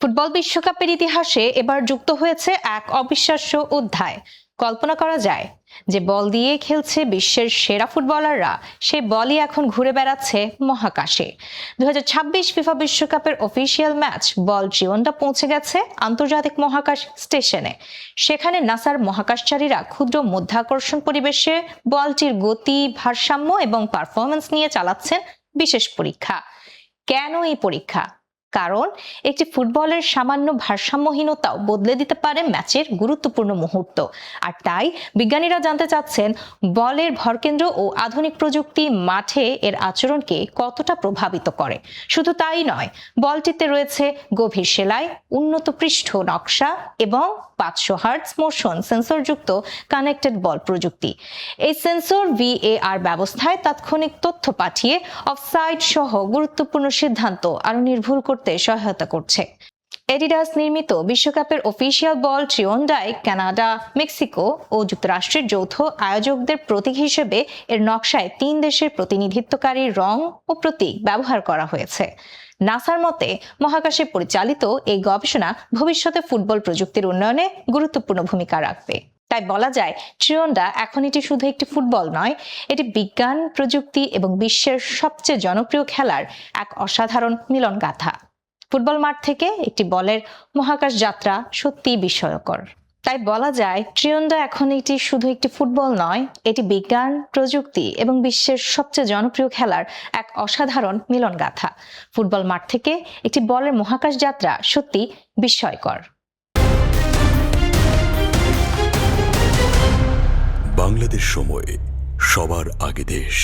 Football বিশ্বকাপের ইতিহাসে এবার যুক্ত হয়েছে এক অবিশ্বাস্য অধ্যায়। কল্পনা করা যায় যে বল দিয়ে খেলছে বিশ্বের সেরা ফুটবলাররা, সেই বলই এখন ঘুরে বেড়াচ্ছে মহাকাশে। 2026 ফিফা বিশ্বকাপের অফিসিয়াল ম্যাচ বল জীবনটা পৌঁছে গেছে আন্তর্জাতিক মহাকাশ স্টেশনে। সেখানে নাসার মহাকাশচারীরা ক্ষুদ্র মধ্যাকর্ষণ পরিবেশে বলটির গতি, ভারসাম্য এবং পারফরমেন্স নিয়ে চালাচ্ছেন বিশেষ পরীক্ষা। কেন এই পরীক্ষা? কারণ একটি ফুটবলের সামান্য ভারসাম্যহীনতাও বদলে দিতে পারে ম্যাচের গুরুত্বপূর্ণ মুহূর্ত। আর তাই বিজ্ঞানীরা জানতে চাচ্ছেন বলের ভরকেন্দ্র ও আধুনিক প্রযুক্তি মাঠে এর আচরণকে কতটা প্রভাবিত করে। শুধু তাই নয়, বলটিতে রয়েছে গভীর সেলাই, উন্নত পৃষ্ঠ নকশা এবং 500 হার্টজ মোশন সেন্সরযুক্ত কানেক্টেড বল প্রযুক্তি। এই সেন্সর VAR ব্যবস্থায় তাৎক্ষণিক তথ্য পাঠিয়ে অফসাইড সহ গুরুত্বপূর্ণ সিদ্ধান্ত আরো নির্ভুল করতে সহায়তা করছে। এডিডাস নির্মিত বিশ্বকাপের অফিসিয়াল বল ট্রিওন্ডায় কানাডা, মেক্সিকো ও যুক্তরাষ্ট্রের যৌথ আয়োজকদের প্রতীক হিসেবে এর নকশায় 3 দেশের প্রতিনিধিত্বকারী রং ও প্রতীক ব্যবহার করা হয়েছে। নাসার মতে মহাকাশে পরিচালিত এই গবেষণা ভবিষ্যতে ফুটবল প্রযুক্তির উন্নয়নে গুরুত্বপূর্ণ ভূমিকা রাখবে। তাই বলা যায় ট্রিওন্ডা এখন এটি শুধু একটি ফুটবল নয়, এটি বিজ্ঞান, প্রযুক্তি এবং বিশ্বের সবচেয়ে জনপ্রিয় খেলার এক অসাধারণ মিলনগাথা। ফুটবল মাঠ থেকে একটি বলের মহাকাশ যাত্রা সত্যি বিস্ময়কর। তাই বলা যায় ট্রিওন্ডা এখন এটি শুধু একটি ফুটবল নয়, এটি বিজ্ঞান, প্রযুক্তি এবং বিশ্বের সবচেয়ে জনপ্রিয় খেলার এক অসাধারণ মিলনগাথা। ফুটবল মাঠ থেকে একটি বলের মহাকাশ যাত্রা সত্যি বিস্ময়কর। বাংলাদেশ সময়, সবার আগে দেশ।